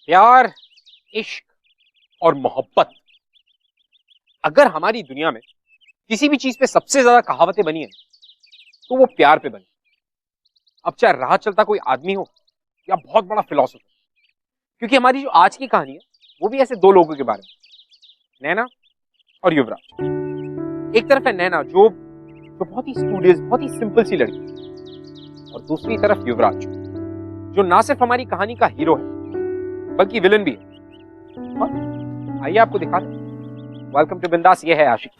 प्यार, इश्क और मोहब्बत, अगर हमारी दुनिया में किसी भी चीज पे सबसे ज्यादा कहावतें बनी है तो वो प्यार पे बनी। अब चाहे राह चलता कोई आदमी हो या बहुत बड़ा फिलोसोफर, क्योंकि हमारी जो आज की कहानी है वो भी ऐसे दो लोगों के बारे में, नैना और युवराज। एक तरफ है नैना जो बहुत ही स्टूडियस, बहुत ही सिंपल सी लड़की, और दूसरी तरफ युवराज जो ना सिर्फ हमारी कहानी का हीरो है बल्कि विलन भी है। और आइए आपको दिखाते हैं। वेलकम टू बिंदास, ये है आशिकी।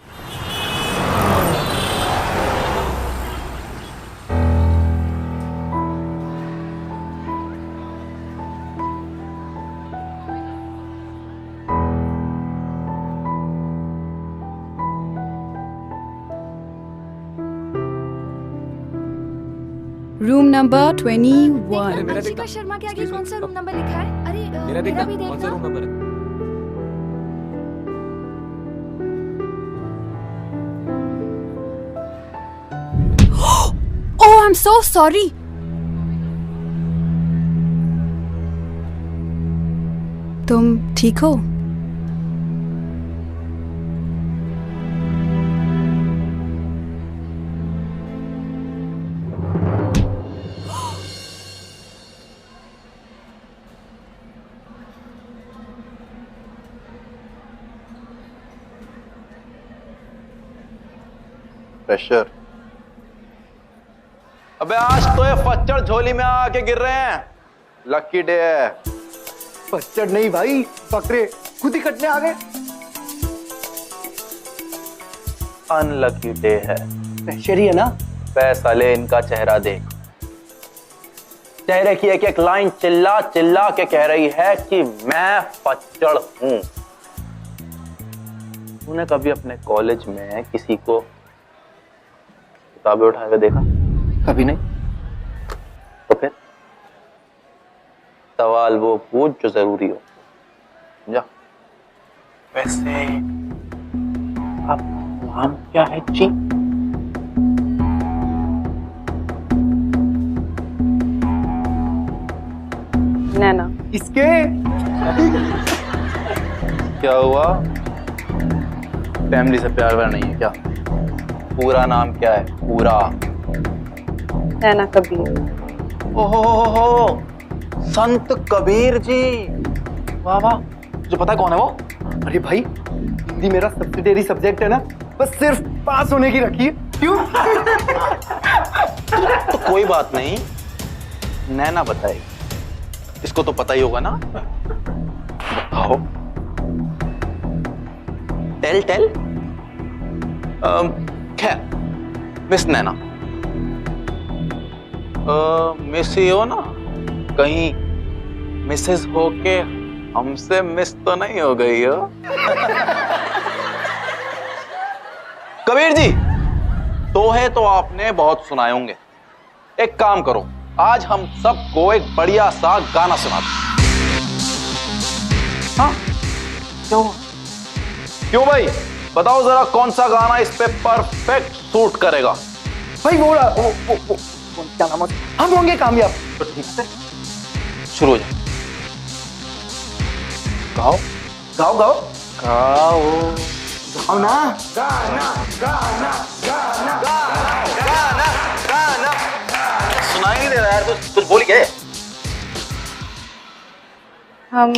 Room number 21। अंशिका शर्मा के आगे कौन सा रूम नंबर लिखा है? अरे मेरा भी देखना देखना। कौन सा रूम नंबर है? Oh, I'm so sorry. तुम ठीक हो? प्रेशर। अबे आज तो ये फच्चड़ झोली में आके गिर रहे हैं। लकी डे है। फच्चड़ नहीं भाई, बकरे खुद ही कटने आ गए। अनलकी डे है। प्रेशर ही है ना। पैसा ले, इनका चेहरा देख। चेहरे की एक एक लाइन चिल्ला चिल्ला के कह रही है कि मैं फच्चड़ हूं। तूने कभी अपने कॉलेज में किसी को किताबें उठा के देखा? कभी नहीं। तो फिर सवाल वो पूछ जो जरूरी हो। जा। वैसे अब नाम क्या है जी? नैना। इसके क्या हुआ? फैमिली से प्यार व्यार नहीं है क्या? पूरा नाम क्या है? पूरा नैना कबीर। ओहो, संत कबीर जी। वाह वाह। तुझे पता है कौन है वो? अरे भाई, हिंदी मेरा सब्सिडियरी सब्जेक्ट है ना, बस सिर्फ पास होने की रखी है। क्यों? तो कोई बात नहीं, नैना बताएगी। इसको तो पता ही होगा ना। बताओ। Tell tell. खैर, मिस नैना, मिस ही हो ना? कहीं मिसेस हो के हमसे मिस तो नहीं हो गई हो? कबीर जी, दोहे तो आपने बहुत सुनाए होंगे। एक काम करो, आज हम सबको एक बढ़िया सा गाना सुनाते। हाँ, क्यों भाई? बताओ जरा कौन सा गाना इस पे परफेक्ट सूट करेगा? भाई वो क्या नाम है? हम होंगे कामयाब। तो ठीक है, शुरू हो जाए। गाओ गाओ गाओ गाओ गाओ ना। गाना गाना गाना गाना गाना गाना। सुनाई नहीं दे रहा यार, कुछ बोल क्या? हम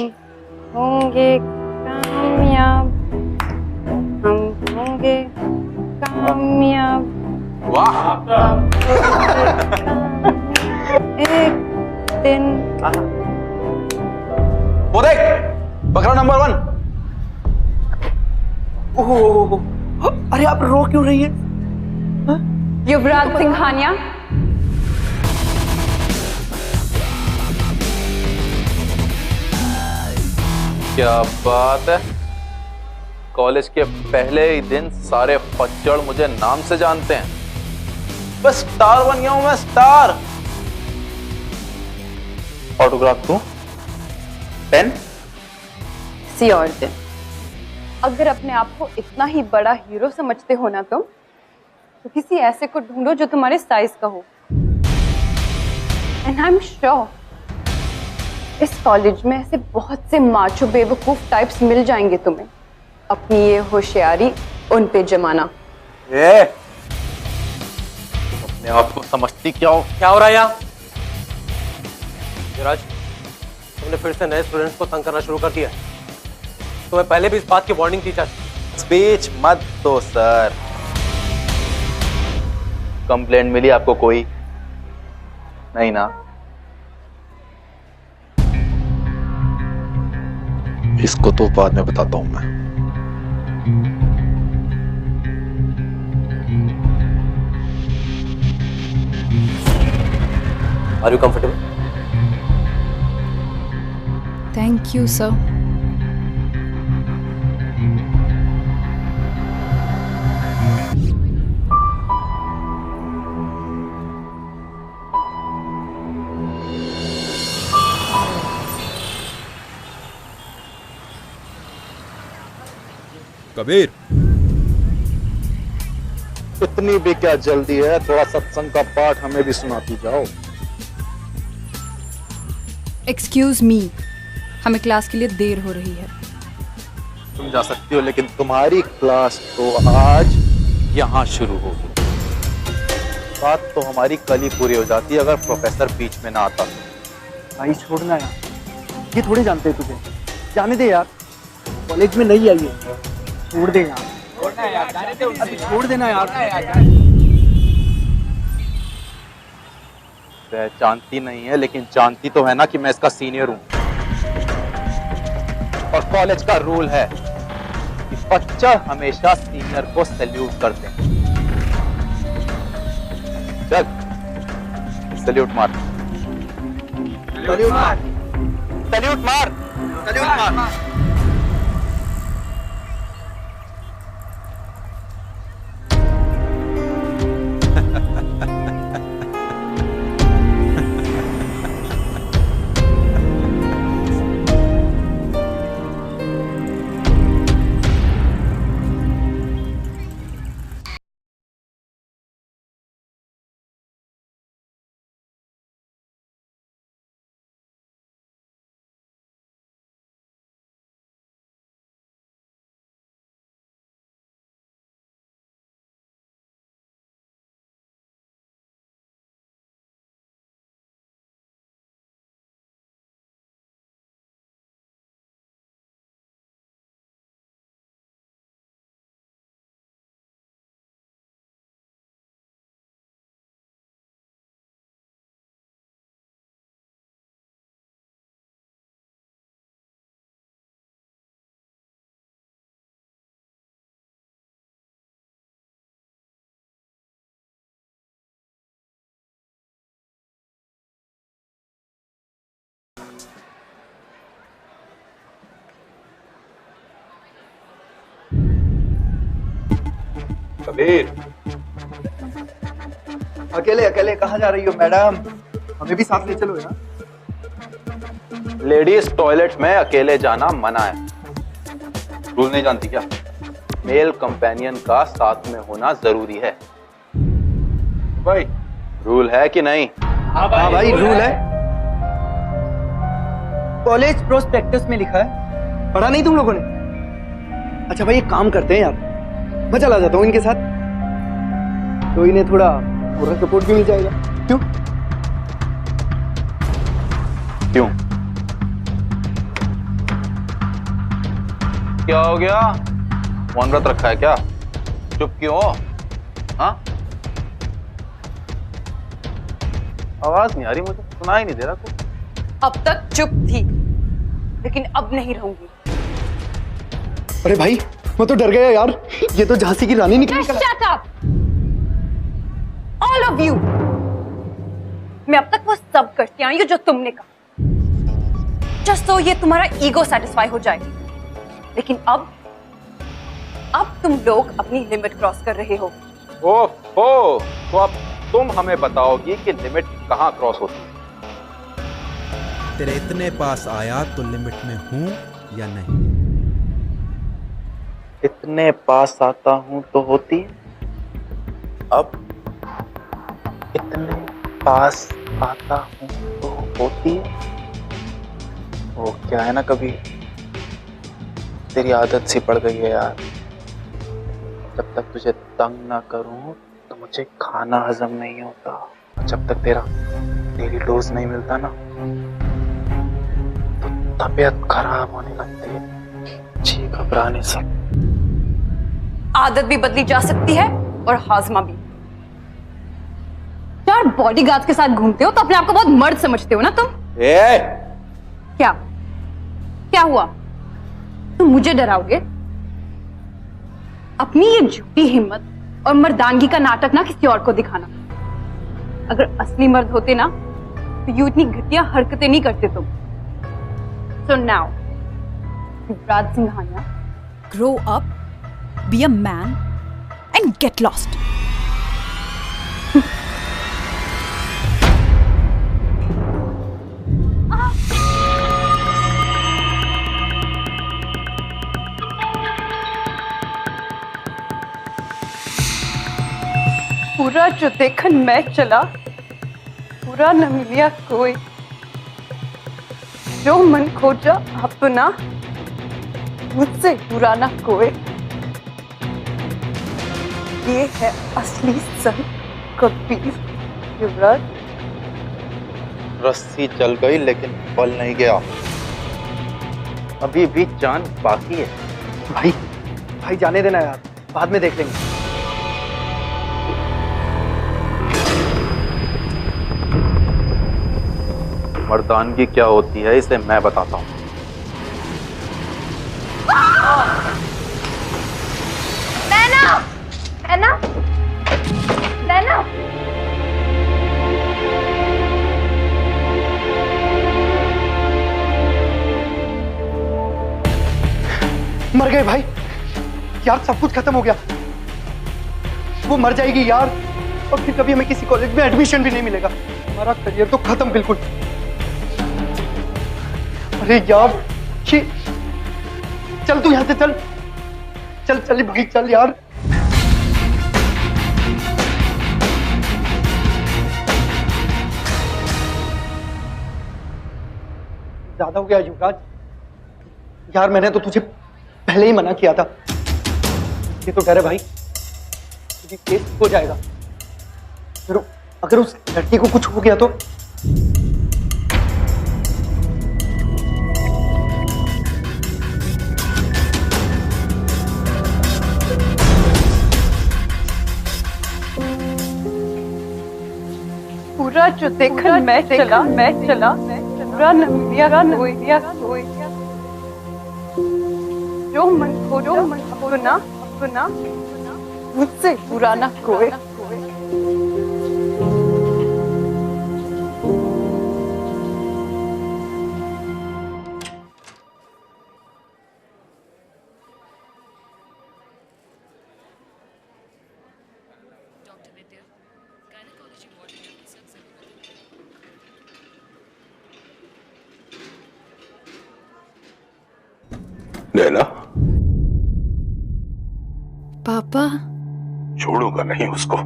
होंगे कामयाब, हम होंगे कामयाब। वाह। एक दिन। वो देख, बकरा नंबर 1। ओहो, अरे आप रो क्यों रही है? युवराज सिंघानिया। क्या बात है। कॉलेज के पहले ही दिन सारे फच्चड़ मुझे नाम से जानते हैं। बस स्टार बन गया हूं मैं, स्टार। ऑटोग्राफ दूं? पेन? किसी और दिन। अगर अपने आप को इतना ही बड़ा हीरो समझते हो ना तुम, तो किसी ऐसे को ढूंढो जो तुम्हारे साइज का हो। एंड आई एम श्योर इस कॉलेज में ऐसे बहुत से माचो बेवकूफ टाइप्स मिल जाएंगे तुम्हें, अपनी ये होशियारी उन पे जमाना। अपने आप को समझती क्या हो? क्या हो रहा है यहाँ? युवराज, तुमने फिर से नए स्टूडेंट्स को तंग करना शुरू कर दिया। तुम्हें पहले भी इस बात की वार्निंग थी चाचा। स्पीच मत दो सर। कंप्लेंट मिली आपको कोई? नहीं ना? इसको तो बाद में बताता हूं मैं। Are you comfortable? Thank you sir. Kabir, इतनी भी क्या जल्दी है? थोड़ा सत्संग का पाठ हमें भी सुनाती जाओ। एक्सक्यूज मी, हमें क्लास के लिए देर हो रही है। तुम जा सकती हो, लेकिन तुम्हारी क्लास तो आज यहाँ शुरू होगी। बात तो हमारी कल ही पूरी हो जाती अगर प्रोफेसर बीच में ना आता। भाई छोड़ना यार, ये थोड़े जानते हैं तुझे। जाने दे यार, कॉलेज में नहीं आई है, छोड़ दे यार। अभी छोड़ देना यार। जानती नहीं है, लेकिन जानती तो है ना कि मैं इसका सीनियर हूं। और कॉलेज का रूल है कि बच्चा हमेशा सीनियर को सैल्यूट करते हैं। चल, सैल्यूट मार। सैल्यूट मार, सैल्यूट मार, सैल्यूट मार। कबीर, अकेले अकेले कहाँ जा रही हो मैडम? हमें भी साथ ले चलो यार। लेडीज टॉयलेट में अकेले जाना मना है। रूल नहीं जानती क्या? मेल कंपेनियन का साथ में होना जरूरी है। भाई, रूल है कि नहीं? हाँ भाई, रूल है। कॉलेज प्रोस्पेक्टस में लिखा है, पढ़ा नहीं तुम लोगों ने? अच्छा भाई, एक काम करते हैं यार, मैं चला जाता हूँ इनके साथ, तो इन्हें थोड़ा मोरल सपोर्ट भी मिल जाएगा। क्यों? क्यों? क्या हो गया? मौन व्रत रखा है क्या? चुप क्यों हो? हाँ? आवाज नहीं आ रही, मुझे सुनाई नहीं दे रहा कुछ। अब तक चुप थी, लेकिन अब नहीं रहूंगी। अरे भाई, मैं तो डर गया यार, ये तो झांसी की रानी निकली। Shut up! All of you! मैं अब तक वो सब करती आई हूँ जो तुमने कहा, जस्ट तो ये तुम्हारा ईगो सेटिस्फाई हो जाए। लेकिन अब तुम लोग अपनी लिमिट क्रॉस कर रहे हो। ओहो, तो अब तुम हमें बताओगी कि लिमिट कहाँ क्रॉस होती है? तेरे इतने पास आया तो लिमिट में हूं या नहीं? इतने पास आता हूं तो होती है। अब इतने पास आता हूं तो होती है। वो क्या है ना, कभी तेरी आदत सी पड़ गई है यार। जब तक तुझे तंग ना करूं तो मुझे खाना हजम नहीं होता। जब तक तेरा डेली डोज नहीं मिलता ना तो तबीयत खराब होने लगती है, जी घबराने से। आदत भी बदली जा सकती है और हाजमा भी। यार बॉडीगार्ड के साथ घूमते हो तो अपने आप को बहुत मर्द समझते हो ना तुम? क्या क्या हुआ? तुम मुझे डराओगे? अपनी ये झूठी हिम्मत और मर्दानगी का नाटक ना किसी और को दिखाना। अगर असली मर्द होते ना तो यूं इतनी घटिया हरकतें नहीं करते तुम। So now Yuvraj Singhania, grow up, be a man and get lost. पूरा जो देखन मैं चला, पूरा न मिलिया कोई। जो मन खोजा अपना, मुझसे बुरा ना कोई। ये है असली संत कबीर। युवराज, रस्सी चल गई लेकिन बल नहीं गया, अभी भी जान बाकी है। भाई भाई जाने देना यार, बाद में देख लेंगे। मर्दानगी क्या होती है इसे मैं बताता हूँ। नैना, नैना, नैना। मर गए भाई यार, सब कुछ खत्म हो गया। वो मर जाएगी यार, और फिर कभी हमें किसी कॉलेज में एडमिशन भी नहीं मिलेगा। हमारा करियर तो खत्म बिल्कुल। अरे यार चल तू यहां से, चल चल चल भाई चल यार। ज्यादा हो गया युवराज यार, मैंने तो तुझे पहले ही मना किया था। ये तो डर है भाई तुझे केस हो जाएगा, फिर अगर उस लड़की को कुछ हो गया तो। पूरा जो देखा मैं चला पूरा न मिलिया कोई। जो मन अपना मुझसे बुरा ना कोई। नैना, पापा, छोड़ूंगा नहीं उसको,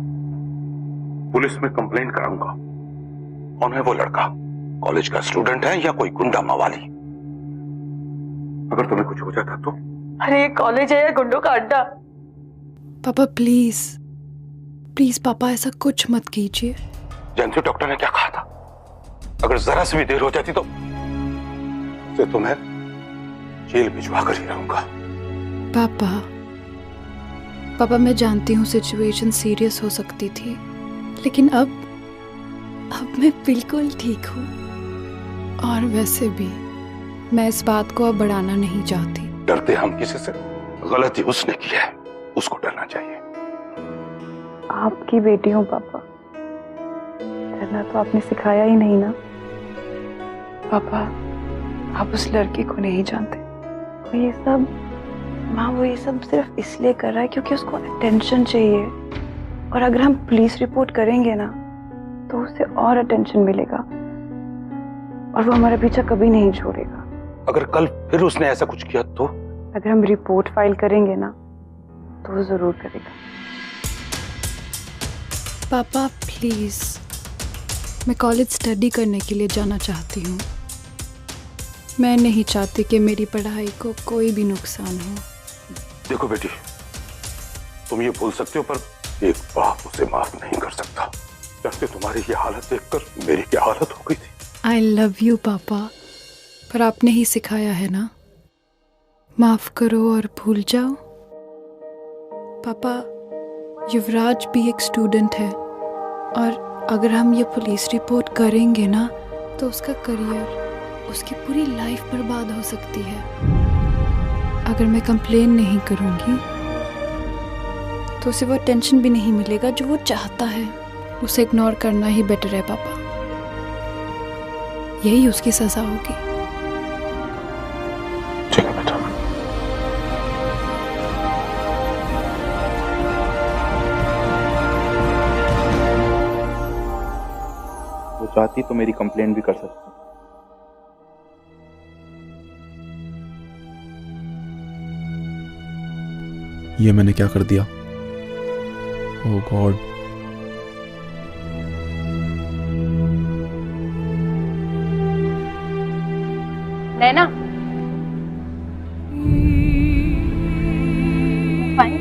पुलिस में कंप्लेंट कराऊंगा। कौन है वो लड़का? कॉलेज का स्टूडेंट है या कोई गुंडा मवाली? अगर तुम्हें कुछ हो जाता तो? अरे कॉलेज है या गुंडों का अड्डा? पापा प्लीज प्लीज पापा ऐसा कुछ मत कीजिए। जानती हो डॉक्टर ने क्या कहा था? अगर जरा सी भी देर हो जाती तो तुम्हें जेल भिजवा कर ही रहूंगा। पापा मैं जानती हूँ सिचुएशन सीरियस हो सकती थी, लेकिन अब मैं बिल्कुल ठीक हूँ। और वैसे भी मैं इस बात को अब बढ़ाना नहीं चाहती। डरते हम किसी से? गलती उसने की है, उसको डरना चाहिए। आपकी बेटी हूँ पापा, डरना तो आपने सिखाया ही नहीं ना। पापा आप उस लड़की को नहीं जानते। वो ये सब वो ये सब सिर्फ इसलिए कर रहा है क्योंकि उसको अटेंशन चाहिए, और अगर हम पुलिस रिपोर्ट करेंगे ना तो उसे और अटेंशन मिलेगा और वो हमारा पीछा कभी नहीं छोड़ेगा। अगर कल फिर उसने ऐसा कुछ किया तो? अगर हम रिपोर्ट फाइल करेंगे ना तो वो जरूर करेगा। पापा प्लीज, मैं कॉलेज स्टडी करने के लिए जाना चाहती हूँ। मैं नहीं चाहती कि मेरी पढ़ाई को कोई भी नुकसान हो। देखो बेटी, तुम ये भूल सकते हो पर एक बाप उसे माफ नहीं कर सकता। जैसे तुम्हारी ये हालत देखकर मेरी क्या हालत हो गई थी। आई लव यू पापा, पर आपने ही सिखाया है ना, माफ करो और भूल जाओ। पापा, युवराज भी एक स्टूडेंट है और अगर हम ये पुलिस रिपोर्ट करेंगे ना तो उसका करियर, उसकी पूरी लाइफ बर्बाद हो सकती है। अगर मैं कंप्लेन नहीं करूँगी तो उसे वो टेंशन भी नहीं मिलेगा जो वो चाहता है। उसे इग्नोर करना ही बेटर है पापा, यही उसकी सजा होगी। ठीक है बेटा। वो चाहती तो मेरी कंप्लेंट भी कर सकती। ये मैंने क्या कर दिया? ओह गॉड। नैना, फाइन।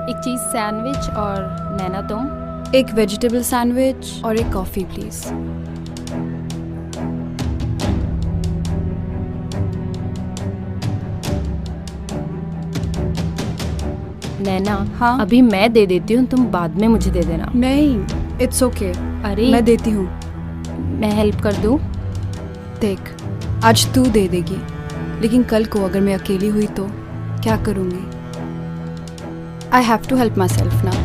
एक चीज सैंडविच और नैना तुम? एक वेजिटेबल सैंडविच और एक कॉफी प्लीज। नैना, हाँ अभी मैं दे देती हूँ, तुम बाद में मुझे दे देना। नहीं, इट्स ओके। अरे मैं देती हूँ। मैं हेल्प कर दूँ? देख, आज तू दे देगी, लेकिन कल को अगर मैं अकेली हुई तो क्या करूँगी? I have to help myself now.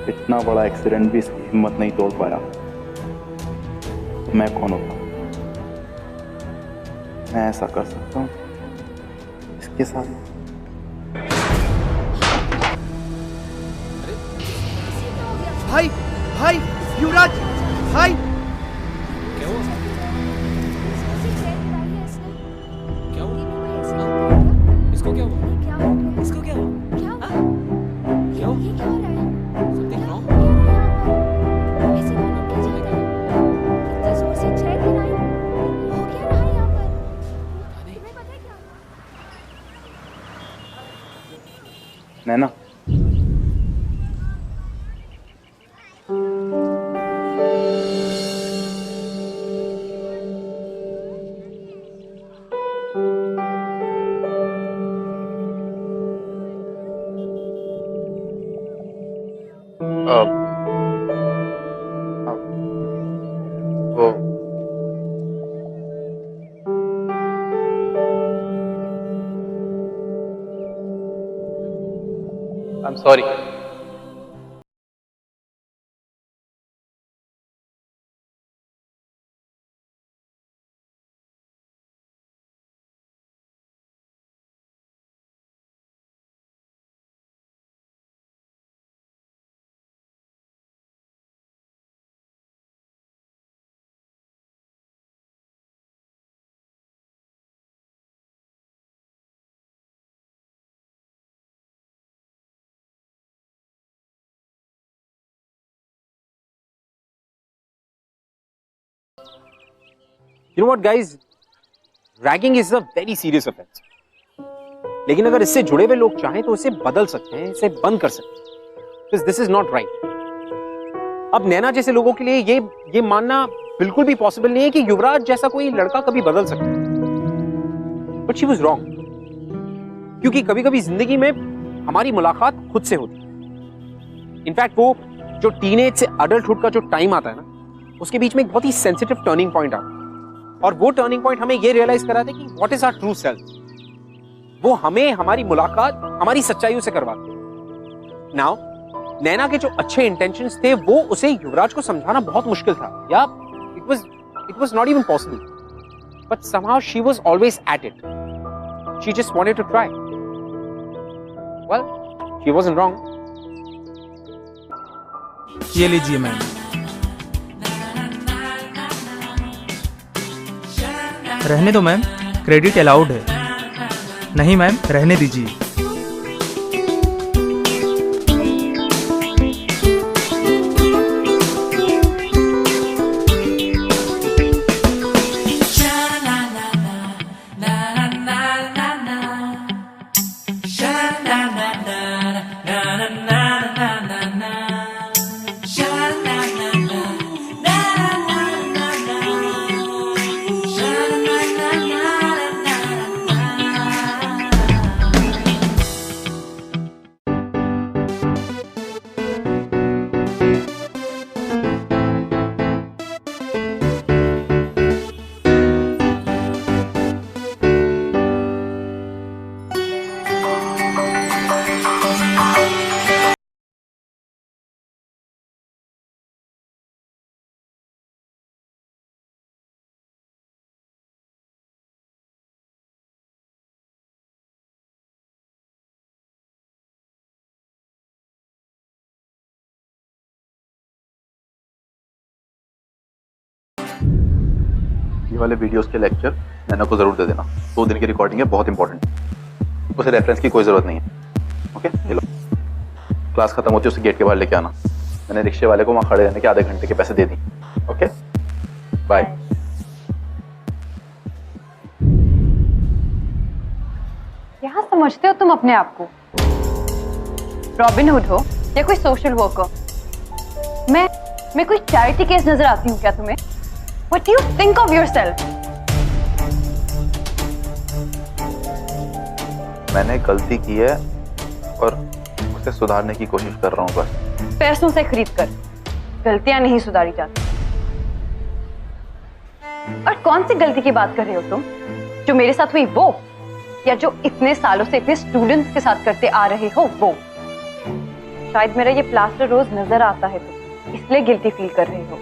इतना बड़ा एक्सीडेंट भी इसकी हिम्मत नहीं तोड़ पाया। मैं कौन होता? मैं ऐसा कर सकता हूँ इसके साथ? भाई, भाई, युवराज, भाई। क्या हुआ? क्या हुआ? इसको क्या हुआ? इसको क्या हुआ? क्या हुआ? क्या हुआ? ये क्या हो रहा है? Something wrong? ऐसे कौन उठ के जाता है? इतनी जोर से चेक गिराई। हो क्या रहा है यहाँ पर? तुम्हें पता है क्या? नैना, I'm sorry. You know what, guys? Ragging is a very serious offense. लेकिन अगर इससे जुड़े हुए लोग चाहें तो इसे बदल सकते हैं, इसे बंद कर सकते हैं। Because this is not right. अब नैना जैसे लोगों के लिए ये मानना बिल्कुल भी पॉसिबल नहीं है कि युवराज जैसा कोई लड़का कभी बदल सकता है। But she was wrong. क्योंकि कभी-कभी जिंदगी में हमारी मुलाकात खुद से होती है। इनफैक्ट वो जो टीनेज से अडल्टहुड का जो टाइम आता है ना, उसके बीच में एक बहुत ही सेंसिटिव टर्निंग पॉइंट आता है। और वो टर्निंग पॉइंट हमें ये रियलाइज कराता है कि what is our true self. वो हमें हमारी मुलाकात हमारी सच्चाइयों से करवाती है। नाउ नैना के जो अच्छे इंटेंशंस थे वो उसे युवराज को समझाना बहुत मुश्किल था, या it was not even possible, but somehow she was always at it. She just wanted to try. Well, she wasn't wrong. ये लीजिए मैम. रहने दो मैम, क्रेडिट अलाउड है. नहीं मैम, रहने दीजिए. ये वाले वीडियोस के लेक्चर नैना को जरूर दे देना. 2 दिन की रिकॉर्डिंग है, बहुत इंपॉर्टेंट. उसे रेफरेंस की कोई जरूरत नहीं है. ओके, ये लो. क्लास खत्म होती है उसे गेट के बाहर लेके आना. मैंने रिक्शे वाले को वहां खड़े रहने के आधे घंटे के पैसे दे दी. Okay, bye. क्या समझते हो तुम अपने आप को? रॉबिन हुड हो या कोई सोशल वर्कर? मैं कोई चैरिटी केस नजर आती हूँ क्या तुम्हें? What do you think of yourself? मैंने गलती की है और उसे सुधारने की कोशिश कर रहा हूँ बस. पैसों से खरीद कर गलतियां नहीं सुधारी जाती. और कौन सी गलती की बात कर रहे हो तुम? जो मेरे साथ हुई वो, या जो इतने सालों से इतने स्टूडेंट्स के साथ करते आ रहे हो वो? शायद मेरा ये प्लास्टर रोज नजर आता है तुम इसलिए गिल्टी फील कर रहे हो.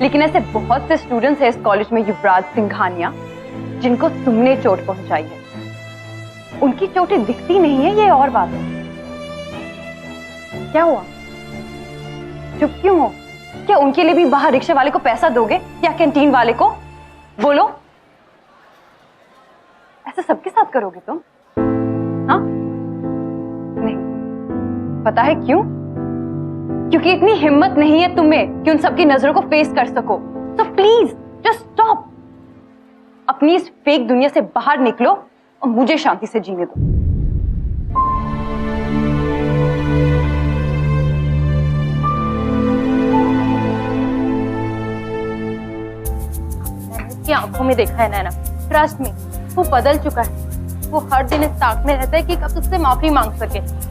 लेकिन ऐसे बहुत से स्टूडेंट्स हैं इस कॉलेज में युवराज सिंघानिया जिनको तुमने चोट पहुंचाई है. उनकी चोटें दिखती नहीं है, ये और बात है. क्या हुआ? चुप क्यों हो? क्या उनके लिए भी बाहर रिक्शे वाले को पैसा दोगे या कैंटीन वाले को? बोलो. ऐसा सबके साथ करोगे तुम? हाँ? नहीं. पता है क्यों? क्योंकि इतनी हिम्मत नहीं है तुम्हें कि उन सबकी नजरों को फेस कर सको. तो प्लीज जस्ट स्टॉप. अपनी इस फेक दुनिया से बाहर निकलो और मुझे शांति से जीने दो. मैंने उसकी आंखों में देखा है नैना. ट्रस्ट में वो बदल चुका है. वो हर दिन इस ताक में रहता है कि कब उससे माफी मांग सके.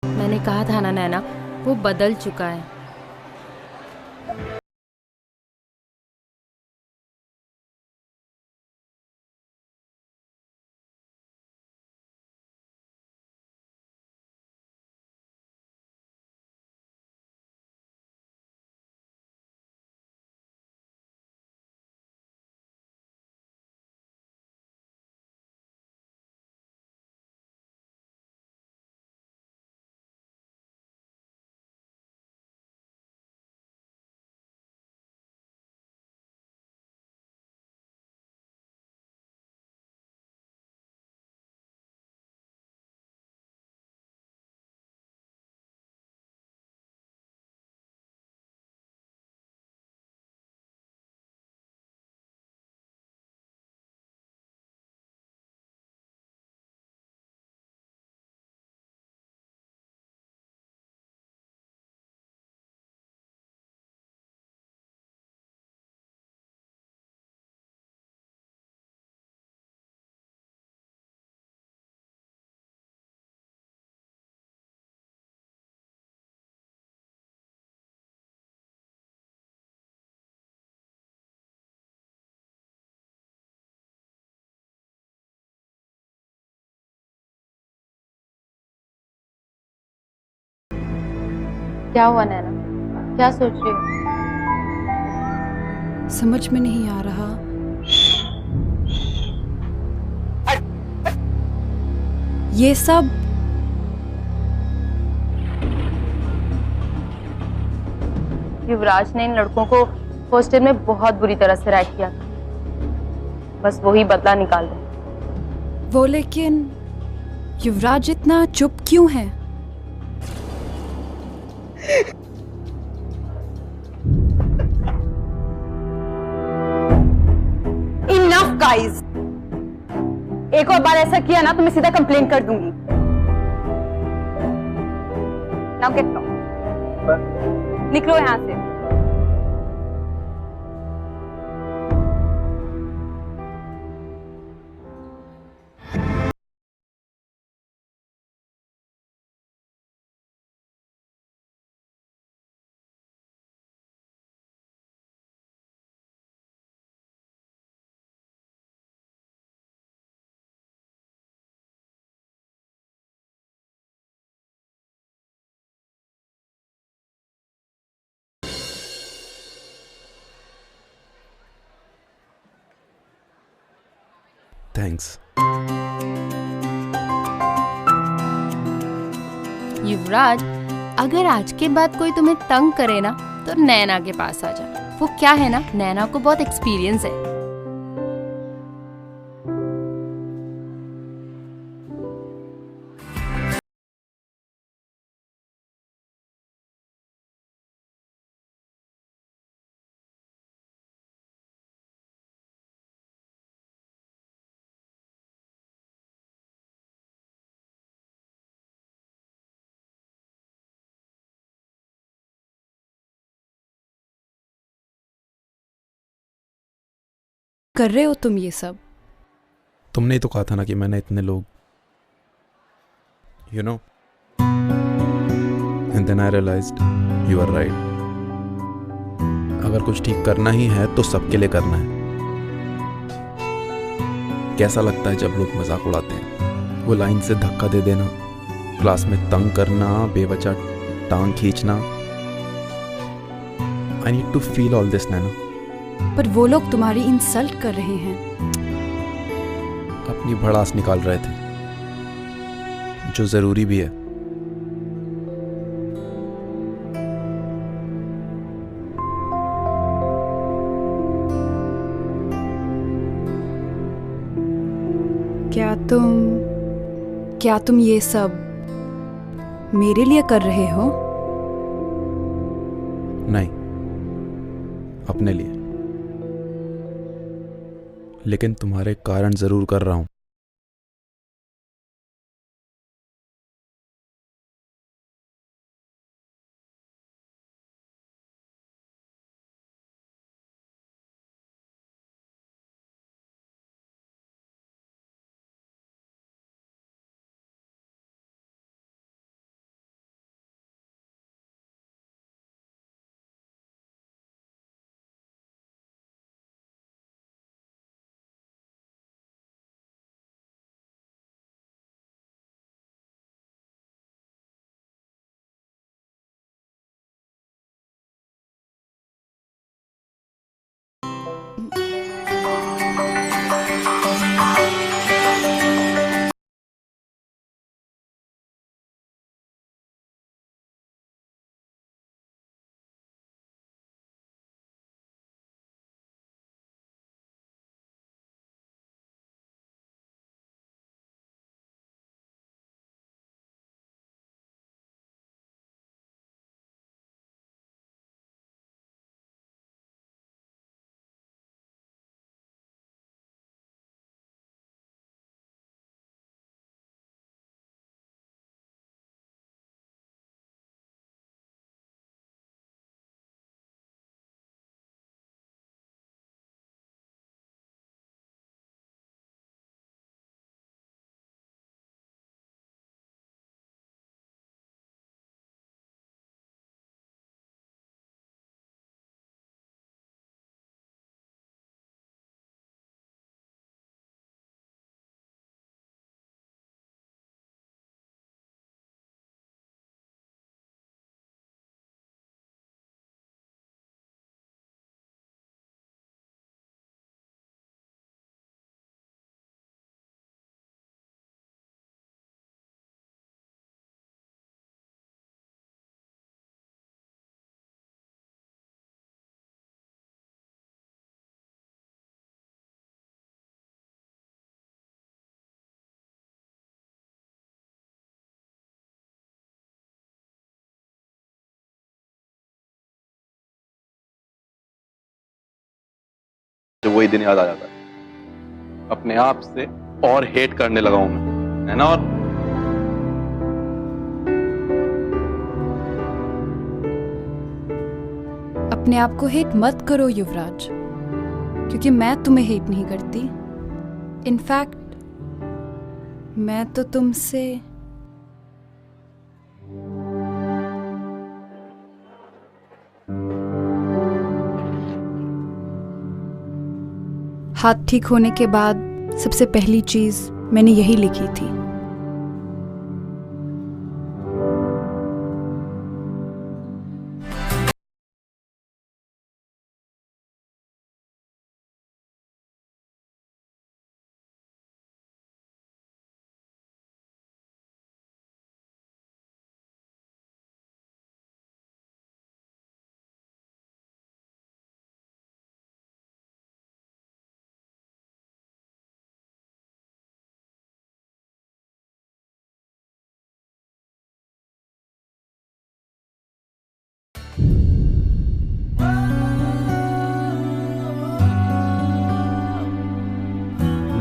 मैंने कहा था ना नैना, वो बदल चुका है. क्या हुआ नैना, क्या सोच रही हो? समझ में नहीं आ रहा। ये सब युवराज ने इन लड़कों को हॉस्टल में बहुत बुरी तरह से रैक किया था, बस वही बदला निकाल रहे। वो, लेकिन युवराज इतना चुप क्यों है? इनफ गाइस, एक और बार ऐसा किया ना तो मैं सीधा कंप्लेन कर दूंगी। नाउ गेट आउट, निकलो यहां से। थैंक्स। युवराज, अगर आज के बाद कोई तुम्हें तंग करे ना तो नैना के पास आ जा। वो क्या है ना, नैना को बहुत एक्सपीरियंस है। कर रहे हो तुम ये सब? तुमने ही तो कहा था ना कि मैंने इतने लोग, you know, and then I realised you are right. अगर कुछ ठीक करना ही है तो सबके लिए करना है। कैसा लगता है जब लोग मजाक उड़ाते हैं? वो लाइन से धक्का दे देना, क्लास में तंग करना, बेवजह टांग खींचना। I need to feel all this Naina. पर वो लोग तुम्हारी इंसल्ट कर रहे हैं। अपनी भड़ास निकाल रहे थे, जो जरूरी भी है। क्या तुम ये सब मेरे लिए कर रहे हो? नहीं, अपने लिए। लेकिन तुम्हारे कारण जरूर कर रहा हूं। मुझे वही दिन याद आ जाता है। अपने आप से और हेट करने लगा हूं मैं, है ना? और अपने आप को हेट मत करो युवराज, क्योंकि मैं तुम्हें हेट नहीं करती। इनफैक्ट मैं तो तुमसे हाथ ठीक होने के बाद सबसे पहली चीज मैंने यही लिखी थी।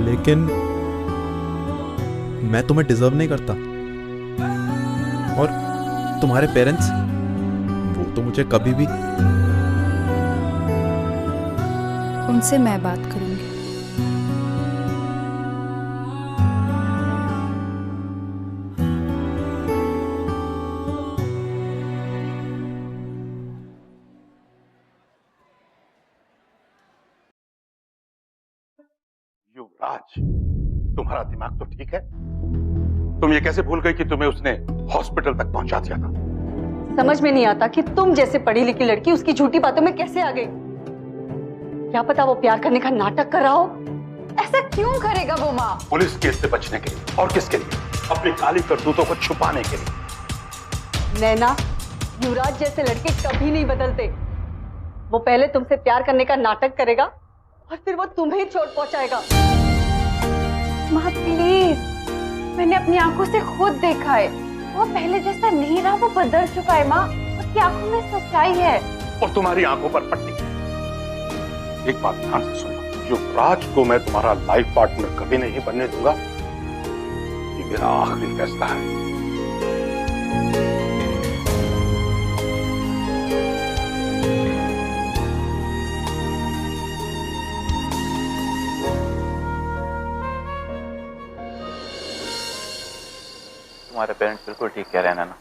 लेकिन मैं तुम्हें डिजर्व नहीं करता, और तुम्हारे पेरेंट्स, वो तो मुझे कभी भी। उनसे मैं बात करूंगी। युवराज, तुम्हारा दिमाग तो ठीक है? तुम ये कैसे भूल गई कि तुम्हें उसने हॉस्पिटल तक पहुंचा दिया था? समझ में नहीं आता कि तुम जैसे पढ़ी लिखी लड़की उसकी झूठी बातों में कैसे आ गई। क्या पता वो प्यार करने का नाटक कर रहा हो। ऐसा क्यों करेगा वो माँ? पुलिस केस से बचने के लिए, और किसके लिए? अपनी काली करतूतों को छुपाने के लिए। नैना, युवराज जैसे लड़के कभी नहीं बदलते। वो पहले तुमसे प्यार करने का नाटक करेगा और फिर वो तुम्हें चोट पहुंचाएगा। माँ प्लीज, मैंने अपनी आंखों से खुद देखा है, वो पहले जैसा नहीं रहा, वो बदल चुका है माँ। उसकी आंखों में सच्चाई है। और तुम्हारी आंखों पर पट्टी। एक बात ध्यान से सुनना, युवराज को मैं तुम्हारा लाइफ पार्टनर कभी नहीं बनने दूंगा। ये मेरा आखिरी फैसला है। तुम्हारे पेरेंट्स बिल्कुल ठीक कह रहे हैं ना।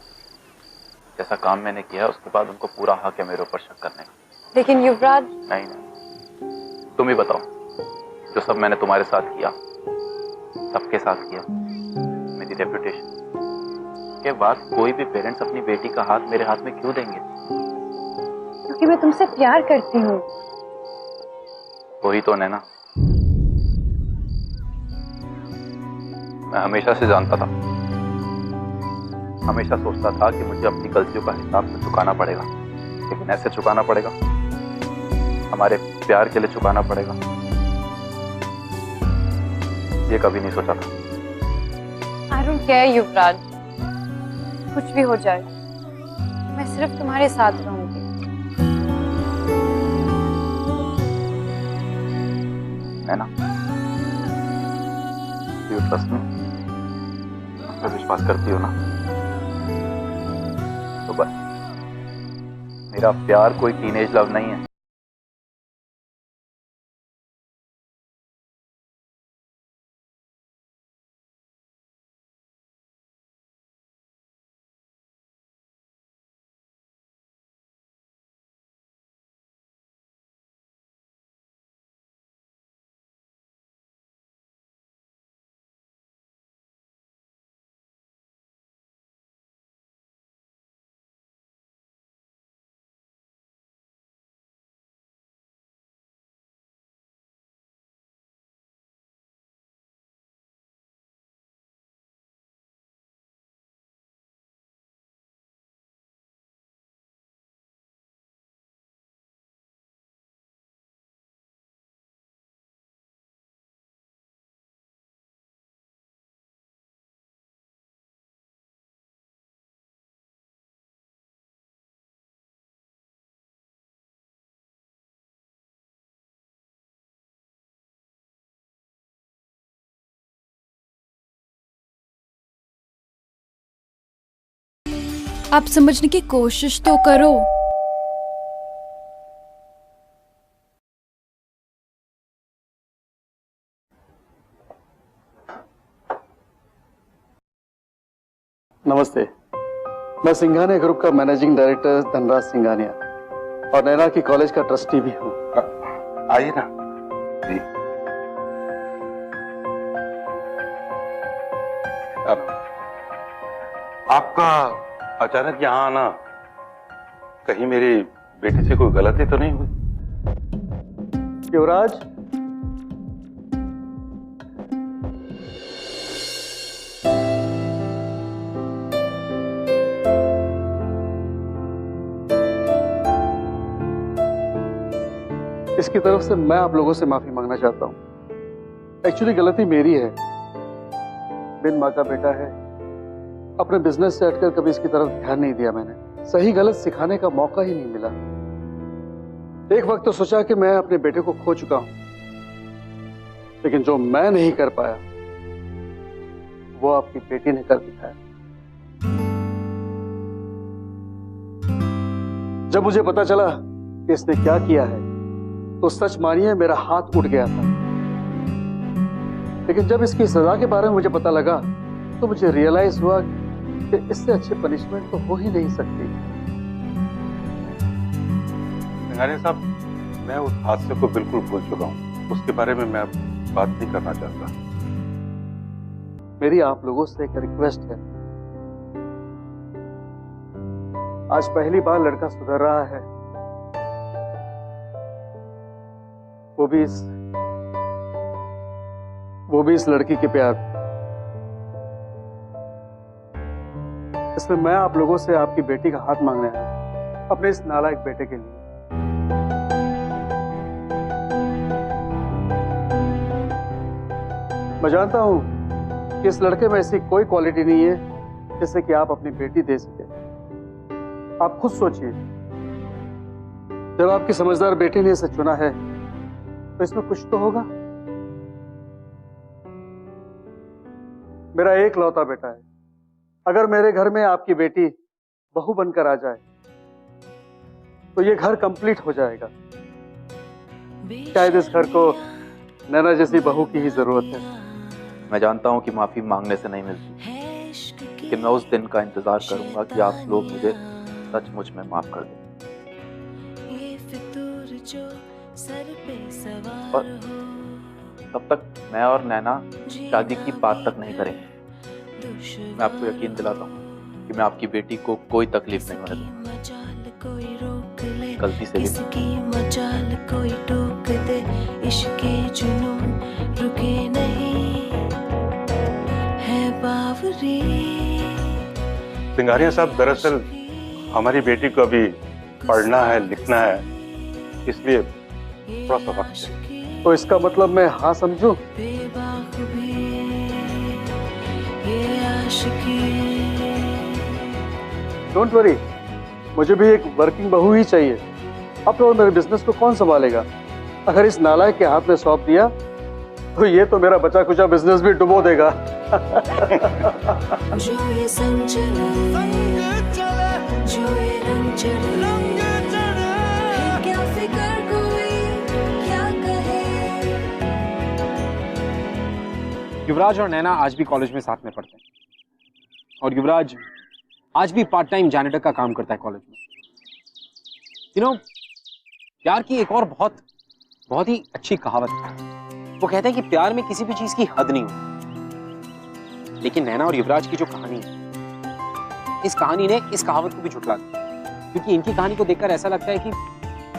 जैसा काम मैंने किया है उसके बाद उनको पूरा हक है मेरे ऊपर शक करने का। लेकिन युवराज। नहीं, तुम ही बताओ, जो सब मैंने तुम्हारे साथ किया, सबके साथ किया, मेरी रेपुटेशन के बाद कोई भी पेरेंट्स अपनी बेटी का हाथ मेरे हाथ में क्यों देंगे? क्योंकि मैं तुमसे प्यार करती हूँ। वही तो नैना, मैं हमेशा से जानता था, हमेशा सोचता था कि मुझे अपनी गलतियों का हिसाब तो चुकाना पड़ेगा, लेकिन ऐसे चुकाना पड़ेगा, हमारे प्यार के लिए चुकाना पड़ेगा, ये कभी नहीं सोचा था। आई डोंट केयर युवराज, कुछ भी हो जाए, मैं सिर्फ तुम्हारे साथ रहूंगी। नैना, यू ट्रस्ट मी? मुझ पर विश्वास करती हो ना? तो बस, मेरा प्यार कोई टीनेज लव नहीं है। आप समझने की कोशिश तो करो। नमस्ते, मैं सिंघानिया ग्रुप का मैनेजिंग डायरेक्टर धनराज सिंघानिया और नैना की कॉलेज का ट्रस्टी भी हूँ। आइए ना जी। आपका अचानक यहाँ आना, कहीं मेरी बेटी से कोई गलती तो नहीं हुई? युवराज, इसकी तरफ से मैं आप लोगों से माफी मांगना चाहता हूँ। एक्चुअली गलती मेरी है। बिन माँ का बेटा है, अपने बिजनेस से हटकर कभी इसकी तरफ ध्यान नहीं दिया मैंने। सही गलत सिखाने का मौका ही नहीं मिला। एक वक्त तो सोचा कि मैं अपने बेटे को खो चुका हूं, लेकिन जो मैं नहीं कर पाया वो आपकी बेटी ने कर दिखाया। जब मुझे पता चला कि इसने क्या किया है तो सच मानिए मेरा हाथ उठ गया था। लेकिन जब इसकी सजा के बारे में मुझे पता लगा तो मुझे रियलाइज हुआ कि इससे अच्छी पनिशमेंट तो हो ही नहीं सकती। सिंघानिया साहब, मैं उस हादसे को बिल्कुल भूल चुका हूँ। उसके बारे में मैं अब बात नहीं करना चाहता। मेरी आप लोगों से एक रिक्वेस्ट है। आज पहली बार लड़का सुधर रहा है, वो भी इस लड़की के प्यार। इसमें मैं आप लोगों से आपकी बेटी का हाथ मांगने आया, अपने इस नालायक बेटे के लिए। मैं जानता हूं कि इस लड़के में ऐसी कोई क्वालिटी नहीं है जिससे कि आप अपनी बेटी दे सके। आप खुद सोचिए, जब आपकी समझदार बेटी ने इसे चुना है तो इसमें कुछ तो होगा। मेरा एक लौता बेटा है। अगर मेरे घर में आपकी बेटी बहू बनकर आ जाए तो ये घर कंप्लीट हो जाएगा। शायद इस घर को नैना जैसी बहू की ही जरूरत है। मैं जानता हूं कि माफी मांगने से नहीं मिलती, लेकिन मैं उस दिन का इंतजार करूंगा कि आप लोग मुझे सचमुच में माफ कर दें। और तब तक मैं और नैना शादी की बात तक नहीं करेंगे। मैं आपको यकीन दिलाता हूँ कि मैं आपकी बेटी को कोई तकलीफ नहीं होने दूंगा। गलती से भी कोई टोक दे, इश्क़े जुनून रुके नहीं है बावरी। सिंघानिया साहब, दरअसल हमारी बेटी को अभी पढ़ना है, लिखना है, इसलिए थोड़ा सा वक्त है। तो इसका मतलब मैं हाँ समझूं? डोंट वरी, मुझे भी एक वर्किंग बहू ही चाहिए। अब तो मेरे बिजनेस को कौन संभालेगा? अगर इस नालायक के हाथ में सौंप दिया तो ये तो मेरा बचा कुचा बिजनेस भी डुबो देगा। जो ये संग चले, जो ये रंग चढ़े, क्या फिक्र कोई क्या कहे। युवराज और नैना आज भी कॉलेज में साथ में पढ़ते हैं और युवराज आज भी पार्ट टाइम जैनिटर का काम करता है कॉलेज में। यू नो, प्यार की एक और बहुत ही अच्छी कहावत है। वो कहते हैं कि प्यार में किसी भी चीज की हद नहीं होती। लेकिन नैना और युवराज की जो कहानी है, इस कहानी ने इस कहावत को भी झुठला दिया। क्योंकि इनकी कहानी को देखकर ऐसा लगता है कि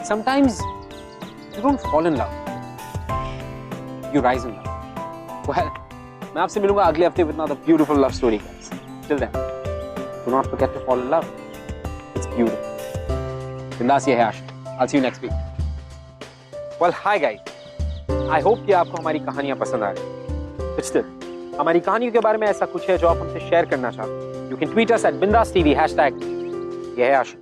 sometimes you don't fall in love, you rise in love. Well, मैं आपसे मिलूंगा अगले हफ्ते with another beautiful love story guys. Till then, do not forget to fall in love. It's beautiful. बिंदास, ये है आशिक। I'll see you next week. Well, hi guys. I hope कि आपको हमारी कहानियां पसंद आ रही। But still, हमारी कहानियों के बारे में ऐसा कुछ है जो आप हमसे शेयर करना चाहते हैं। You can tweet us at Bindas TV #. ये है आशिक।